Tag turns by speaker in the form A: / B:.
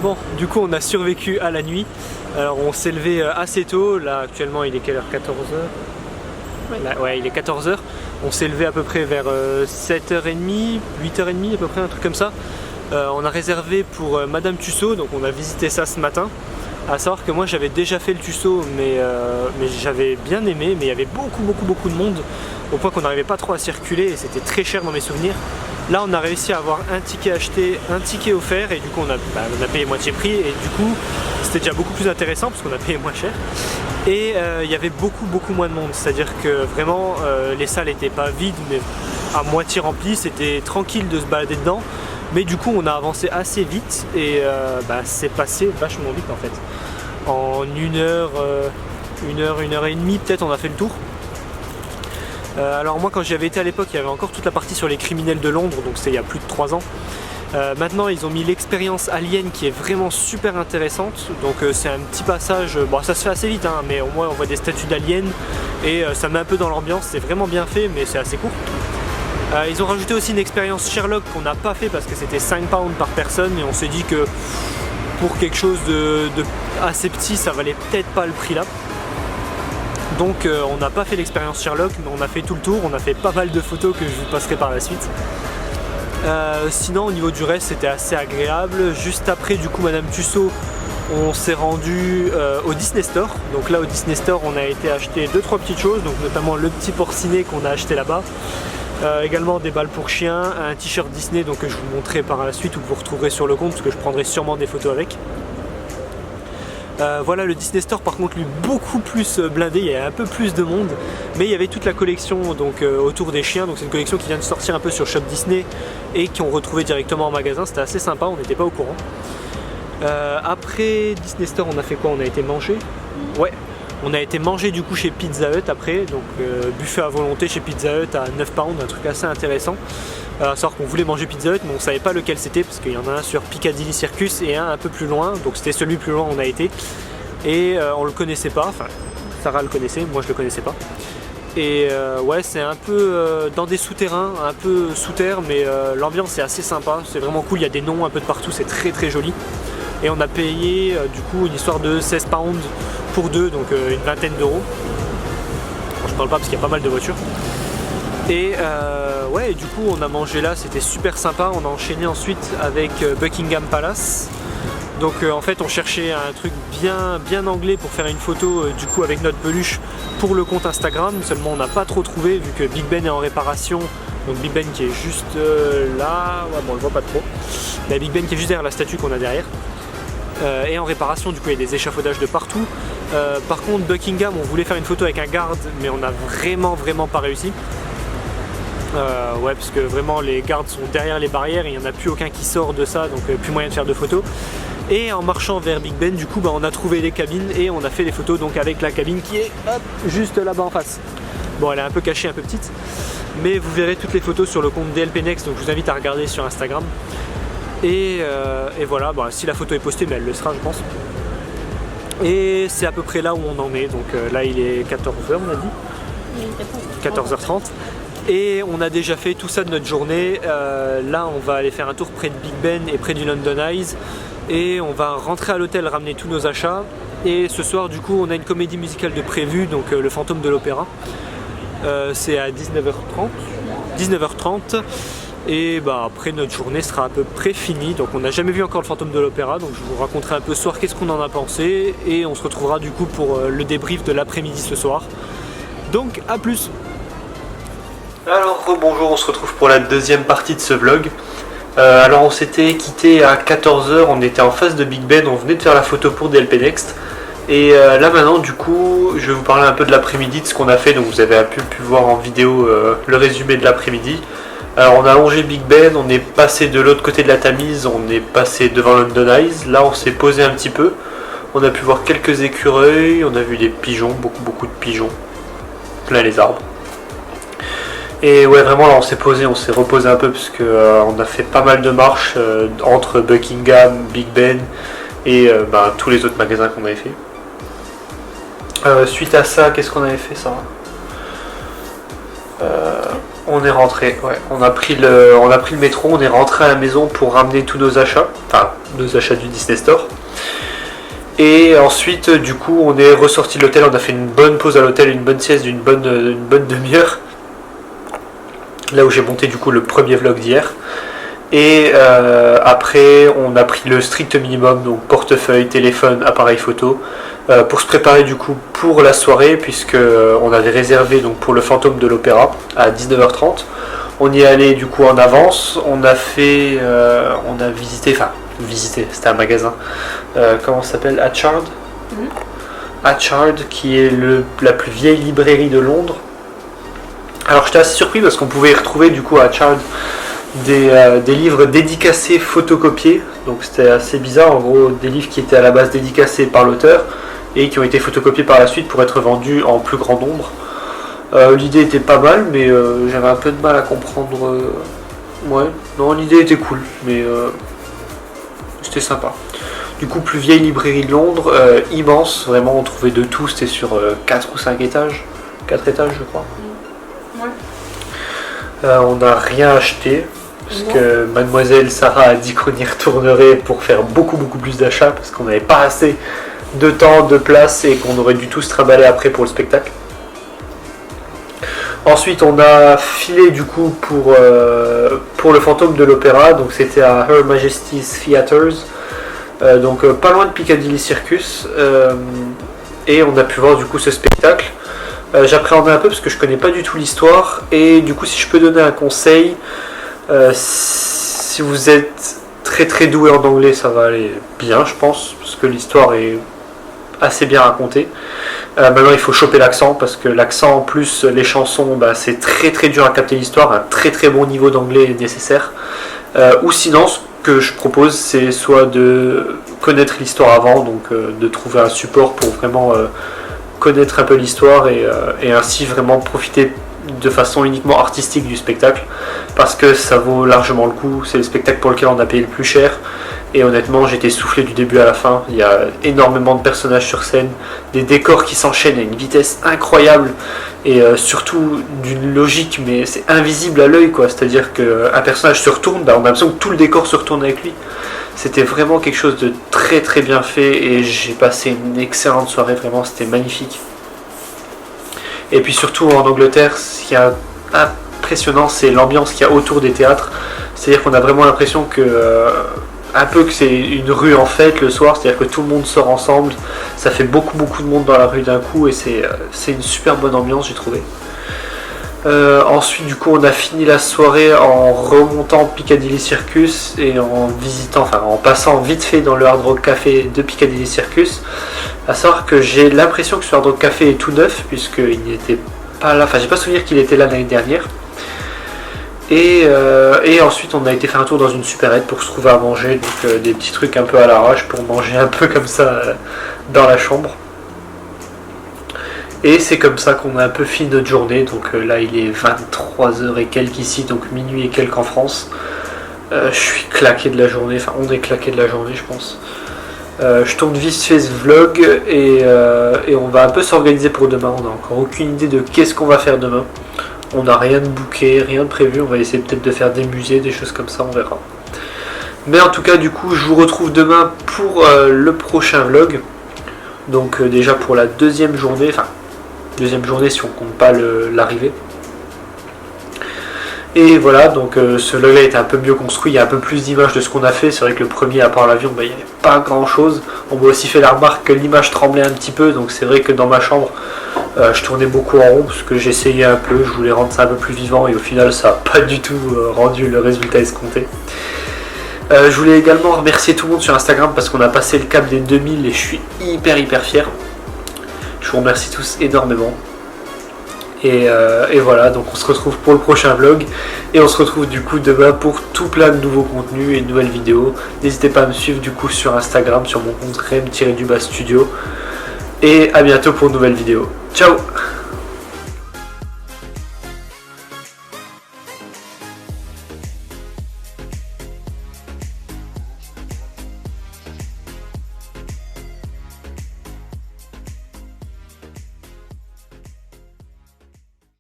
A: Bon, du coup on a survécu à la nuit. Alors on s'est levé assez tôt, là actuellement il est quelle heure? 14h? Ouais. Là, ouais, il est 14h. On s'est levé à peu près vers 7h30, 8h30 à peu près, un truc comme ça. On a réservé pour Madame Tussaud, donc on a visité ça ce matin. À savoir que moi j'avais déjà fait le Tussaud, mais j'avais bien aimé, mais il y avait beaucoup de monde, au point qu'on n'arrivait pas trop à circuler et c'était très cher dans mes souvenirs. Là on a réussi à avoir un ticket acheté, un ticket offert, et du coup on a payé moitié prix, et du coup c'était déjà beaucoup plus intéressant parce qu'on a payé moins cher. Et il y avait beaucoup moins de monde, c'est-à-dire que vraiment les salles n'étaient pas vides mais à moitié remplies, c'était tranquille de se balader dedans. Mais du coup on a avancé assez vite et c'est passé vachement vite en fait. En une heure et demie peut-être on a fait le tour. Alors moi quand j'y avais été à l'époque il y avait encore toute la partie sur les criminels de Londres, donc c'était il y a plus de 3 ans. Maintenant ils ont mis l'expérience Alien qui est vraiment super intéressante, donc c'est un petit passage, bon ça se fait assez vite hein, mais au moins on voit des statues d'aliens et ça met un peu dans l'ambiance, c'est vraiment bien fait mais c'est assez court. Ils ont rajouté aussi une expérience Sherlock qu'on n'a pas fait parce que c'était 5 pounds par personne et on s'est dit que pour quelque chose de assez petit ça valait peut-être pas le prix là. Donc on n'a pas fait l'expérience Sherlock mais on a fait tout le tour, on a fait pas mal de photos que je vous passerai par la suite. Sinon au niveau du reste c'était assez agréable. Juste après du coup Madame Tussaud on s'est rendu au Disney Store. Donc là au Disney Store on a été acheter 2-3 petites choses, donc notamment le petit porcinet qu'on a acheté là-bas. Également des balles pour chiens, un t-shirt Disney donc que je vous montrerai par la suite ou que vous retrouverez sur le compte parce que je prendrai sûrement des photos avec. Voilà, le Disney Store par contre lui beaucoup plus blindé, il y a un peu plus de monde, mais il y avait toute la collection donc autour des chiens, donc c'est une collection qui vient de sortir un peu sur Shop Disney et qui ont retrouvé directement en magasin, c'était assez sympa, on n'était pas au courant. Après Disney Store on a fait quoi? On a été manger? Ouais, on a été manger du coup chez Pizza Hut après, donc buffet à volonté chez Pizza Hut à 9 pounds, un truc assez intéressant. À savoir qu'on voulait manger Pizza Hut mais on savait pas lequel c'était parce qu'il y en a un sur Piccadilly Circus et un peu plus loin, donc c'était celui plus loin où on a été. Et on le connaissait pas, enfin Sarah le connaissait, moi je le connaissais pas. Et ouais c'est un peu dans des souterrains, un peu sous terre, mais l'ambiance est assez sympa, c'est vraiment cool, il y a des noms un peu de partout, c'est très joli. Et on a payé du coup une histoire de 16 pounds pour deux, donc une vingtaine d'euros. Je parle pas parce qu'il y a pas mal de voitures. Et ouais, du coup on a mangé là, c'était super sympa. On a enchaîné ensuite avec Buckingham Palace. Donc en fait on cherchait un truc bien anglais pour faire une photo du coup avec notre peluche pour le compte Instagram. Seulement on n'a pas trop trouvé vu que Big Ben est en réparation. Donc Big Ben qui est juste là, ouais, bon on le voit pas trop. Mais Big Ben qui est juste derrière la statue qu'on a derrière. Et en réparation, du coup il y a des échafaudages de partout. Par contre Buckingham on voulait faire une photo avec un garde mais on n'a vraiment pas réussi. Ouais parce que vraiment les gardes sont derrière les barrières et il n'y en a plus aucun qui sort de ça, donc plus moyen de faire de photos. Et en marchant vers Big Ben du coup on a trouvé les cabines et on a fait les photos donc avec la cabine qui est hop, juste là-bas en face. Bon elle est un peu cachée, un peu petite, mais vous verrez toutes les photos sur le compte DLP Next, donc je vous invite à regarder sur Instagram. Et voilà, bon, si la photo est postée, mais elle le sera je pense. Et c'est à peu près là où on en est, donc là il est 14h on a dit, 14h30. Et on a déjà fait tout ça de notre journée. Là on va aller faire un tour près de Big Ben et près du London Eyes. Et on va rentrer à l'hôtel, ramener tous nos achats. Et ce soir du coup on a une comédie musicale de prévu, donc le Fantôme de l'Opéra. C'est à 19h30. Et bah après notre journée sera à peu près finie. Donc on n'a jamais vu encore le Fantôme de l'Opéra. Donc je vous raconterai un peu ce soir qu'est-ce qu'on en a pensé. Et on se retrouvera du coup pour le débrief de l'après-midi ce soir. Donc à plus. Alors bonjour, on se retrouve pour la deuxième partie de ce vlog. Alors on s'était quitté à 14h, on était en face de Big Ben, on venait de faire la photo pour DLP Next. Et là maintenant du coup je vais vous parler un peu de l'après-midi, de ce qu'on a fait, donc vous avez pu voir en vidéo le résumé de l'après-midi. Alors on a longé Big Ben, on est passé de l'autre côté de la Tamise, on est passé devant London Eyes, là on s'est posé un petit peu, on a pu voir quelques écureuils, on a vu des pigeons, beaucoup de pigeons, plein les arbres. Et ouais vraiment là on s'est posé, on s'est reposé un peu parce que on a fait pas mal de marches entre Buckingham, Big Ben et tous les autres magasins qu'on avait fait. Suite à ça, qu'est-ce qu'on avait fait ça? On est rentré, ouais. On a pris le métro, on est rentré à la maison pour ramener tous nos achats, enfin nos achats du Disney Store. Et ensuite, du coup, on est ressorti de l'hôtel, on a fait une bonne pause à l'hôtel, une bonne sieste d'une bonne demi-heure. Là où j'ai monté du coup le premier vlog d'hier. Et après, on a pris le strict minimum, donc portefeuille, téléphone, appareil photo, pour se préparer du coup pour la soirée, puisque on avait réservé donc pour le Fantôme de l'Opéra à 19h30. On y est allé du coup en avance, on a visité, c'était un magasin, comment ça s'appelle, Hatchard, Hatchard, qui est la plus vieille librairie de Londres. Alors j'étais assez surpris parce qu'on pouvait y retrouver du coup à Hatchard des livres dédicacés photocopiés, donc c'était assez bizarre, en gros des livres qui étaient à la base dédicacés par l'auteur et qui ont été photocopiés par la suite pour être vendus en plus grand nombre. L'idée était pas mal, mais j'avais un peu de mal à comprendre. Ouais, non, l'idée était cool, mais c'était sympa. Du coup, plus vieille librairie de Londres, immense, vraiment on trouvait de tout, c'était sur 4 ou 5 étages, 4 étages je crois. Ouais. On n'a rien acheté, parce que mademoiselle Sarah a dit qu'on y retournerait pour faire beaucoup plus d'achats, parce qu'on n'avait pas assez de temps, de place, et qu'on aurait dû tous se trimballer après pour le spectacle. Ensuite, on a filé du coup pour le Fantôme de l'Opéra, donc c'était à Her Majesty's Theatres, donc pas loin de Piccadilly Circus, et on a pu voir du coup ce spectacle. J'appréhendais un peu parce que je connais pas du tout l'histoire, et du coup si je peux donner un conseil, si vous êtes très doué en anglais, ça va aller bien je pense, parce que l'histoire est assez bien racontée. Maintenant il faut choper l'accent, parce que l'accent en plus les chansons, c'est très dur à capter l'histoire, un très bon niveau d'anglais est nécessaire. Ou sinon ce que je propose c'est soit de connaître l'histoire avant, donc de trouver un support pour vraiment connaître un peu l'histoire et ainsi vraiment profiter de façon uniquement artistique du spectacle, parce que ça vaut largement le coup. C'est le spectacle pour lequel on a payé le plus cher, et honnêtement j'étais soufflé du début à la fin. Il y a énormément de personnages sur scène, des décors qui s'enchaînent à une vitesse incroyable, et surtout d'une logique, mais c'est invisible à l'œil quoi, c'est à dire qu'un personnage se retourne, on a l'impression que tout le décor se retourne avec lui. C'était vraiment quelque chose de très bien fait, et j'ai passé une excellente soirée, vraiment c'était magnifique. Et puis surtout en Angleterre, ce qui est impressionnant, c'est l'ambiance qu'il y a autour des théâtres. C'est-à-dire qu'on a vraiment l'impression que que c'est une rue en fête le soir, c'est-à-dire que tout le monde sort ensemble, ça fait beaucoup de monde dans la rue d'un coup, et c'est une super bonne ambiance j'ai trouvé. Ensuite du coup on a fini la soirée en remontant Piccadilly Circus et en passant vite fait dans le Hard Rock Café de Piccadilly Circus. À savoir que j'ai l'impression que ce Hard Rock Café est tout neuf, puisqu'il n'était pas là, j'ai pas souvenir qu'il était là l'année dernière. Et ensuite on a été faire un tour dans une supérette pour se trouver à manger, donc des petits trucs un peu à l'arrache pour manger un peu comme ça dans la chambre. Et c'est comme ça qu'on a un peu fini notre journée, donc là il est 23h et quelques ici, donc minuit et quelques en France. Je suis claqué de la journée, on est claqué de la journée je pense. Je tourne vite fait ce vlog, et on va un peu s'organiser pour demain. On n'a encore aucune idée de qu'est-ce qu'on va faire demain. On n'a rien de booké, rien de prévu, on va essayer peut-être de faire des musées, des choses comme ça, on verra. Mais en tout cas du coup je vous retrouve demain pour le prochain vlog. Donc déjà pour la deuxième journée si on compte pas l'arrivée. Et voilà, donc ce vlog là était un peu mieux construit, il y a un peu plus d'images de ce qu'on a fait. C'est vrai que le premier, à part l'avion, il n'y avait pas grand chose. On m'a aussi fait la remarque que l'image tremblait un petit peu, donc c'est vrai que dans ma chambre je tournais beaucoup en rond, parce que j'essayais un peu, je voulais rendre ça un peu plus vivant, et au final ça n'a pas du tout rendu le résultat escompté. Je voulais également remercier tout le monde sur Instagram, parce qu'on a passé le cap des 2000 et je suis hyper fier. Je vous remercie tous énormément. Et voilà, donc on se retrouve pour le prochain vlog, et on se retrouve du coup demain pour tout plein de nouveaux contenus et de nouvelles vidéos. N'hésitez pas à me suivre du coup sur Instagram, sur mon compte rem-studio, et à bientôt pour une nouvelle vidéo. Ciao!